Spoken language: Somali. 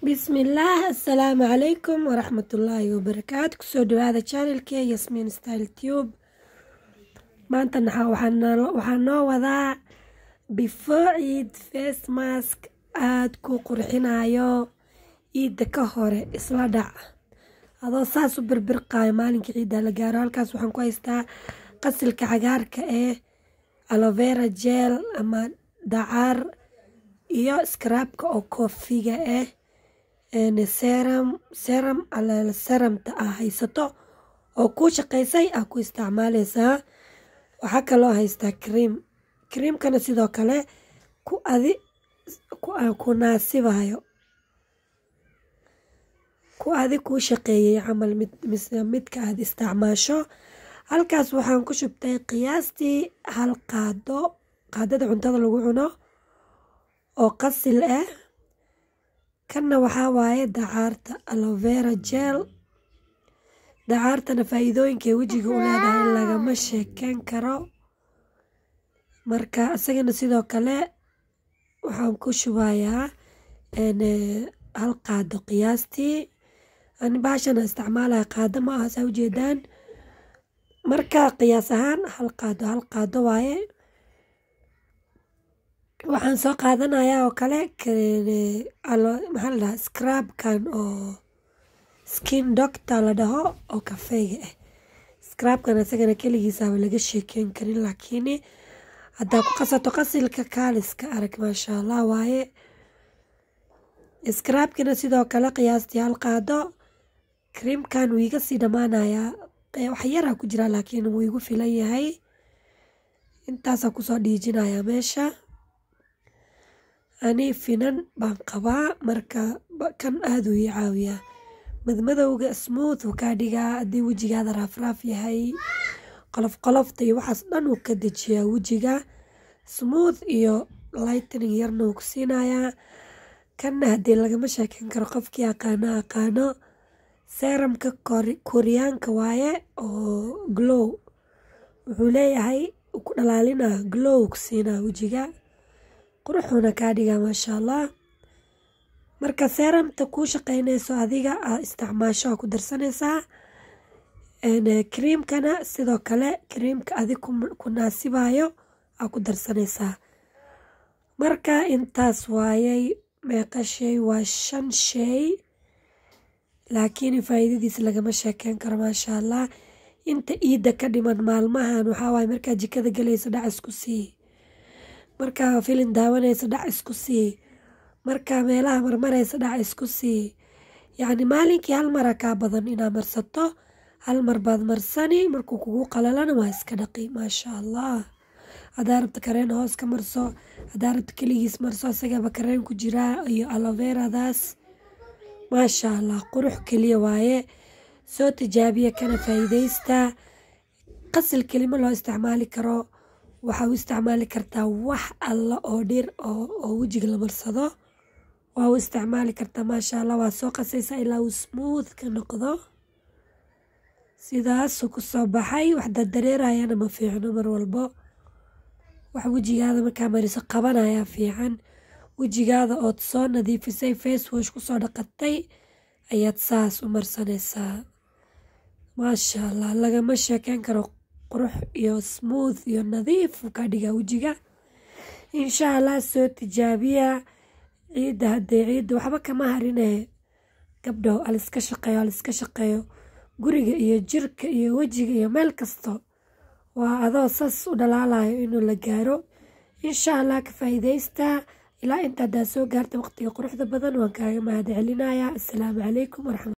بسم الله. السلام عليكم ورحمة الله وبركاته. كسو هذا channel كي ياسمين ستايل تيوب. ما انت وحنا وضع before عيد فيس ماسك كو قرحينايو عيد كهوري اسلا دع هذا ساسو بربرقاي مالك عيدا لقارو هالكاس وحن كويستا قسلك عقارك الوفيرا جيل اما دعار iyo scrubka oo koofiga serum ala serumta haysato oo ku shaqeysay ku isticmaalaysaa. waxa kale oo haysta creamkana sidoo kale ku naasibayo ku shaqeeyay amal midka aad isticmaasho. halkaas waxaan ku shubtay qiyaastii hal qaadada cuntada lagu cuno oo qasil kana waxaa waaye dacaarta aloe vera gel. dacaartana faa'iidooyinka wajiga u leedahay lagama sheekeyn karo. marka asagana sidoo kale waxaan ku shubayaa hal qaado qiyaastii. ani baashana isticmaalaya qaado ma aha saa ujeedaan. marka qiyaas ahaan hal qaado waaye. waxaan soo qaadanayaa oo kale maxaa la dhahaa scrubkan oo skin doctor la dhaho oo kafeega scrubkan isagana keligiisaaba laga sheekeyn karin, laakiin haddaa ku qasato qasilka kaaliska arag maasha allah waaye. scrubkina sidoo kale qiyaastii hal qaado. creamkan wuu iga sii dhammaanayaa, wax yaraa ku jira laakiin wuu igu filan yahay. intaasaa kusoo dhiijinayaa meesha. ani finan baan qabaa marka kan aad u ii caawiyaa. madmadowga smooth uu kaa dhigaa haddii wejigaada raafraaf yahay, qolofta iyo waxaas dhan uu ka dejiyaa wejiga. smooth iyo lightening yarna uu ku siinayaa. kanna haddii lagama sheekeyn karo, qofkii aqaano serumka kooriyaanka waaye oo glow wuxuu leeyahay, ku dhalaalinaa glow ku siinaa wejiga, quruxuna kaa dhigaa maasha allah. marka serumta kuu shaqeynayso adiga isticmaasho ku darsanaysaa. creamkana sidoo kale creamka adig ku naasibayo ku darsanaysaa. marka intaas waayay meeqa shay? waa 5 shay, laakiin faa'iidadiisa lagama sheekeyn karo maasha allah. inta iida ka dhiman maalmahan waxaa waaye markaa jikada galayso dhac isku sii, markaa filin daawanaysa dhac isku sii, markaa meelaha marmaraysa dhac isku sii. yacni maalinkii hal mara kaa badan inaa marsato. hal mar baad marsani, markuu kugu qalalana waa iska dhaqi maasha allah. haddaa rabta kareen hoos ka marso, haddaa rabta keligiis marso, isagaba kareen ku jiraa iyo aloe veradaas maasha allah. qurux keliya waaye, soo tijaabiya kana faa'iidaysta. qasil kelima loo isticmaali karo, waxaa u isticmaali kartaa wax alla oo dhir oo wejiga la marsado waa u isticmaali kartaa maasha allah. waa soo qasaysaa ilaa uu smooth ka noqdo. sidaasuu ku soo baxay. wax dardareerayana ma fiicno mar walbo. wax wejigaada markaa mariso qabanayaa fiican. wejigaada ood soo nadiifisay face wash ku soo dhaqatay ayaad saas u marsanaysaa maasha allah. lagama sheekeyn karo qurux iyo smooth iyo nadiif uu ka dhigaa wejiga. insha allah soo tijaabiya. ciidda haddee ciidda waxba kama harine gabdho aliska shaqeeyo guriga iyo jirka iyo wejiga iyo meel kasto. waa adoo sas u dhalaalayo inuu la gaaro. insha allah ka faa'iidaysta. ilaa inta haddaa soo gaarta waqtiga quruxda badan waan kaaga mahad celinayaa. assalaamu calaykum waraxmatullahi.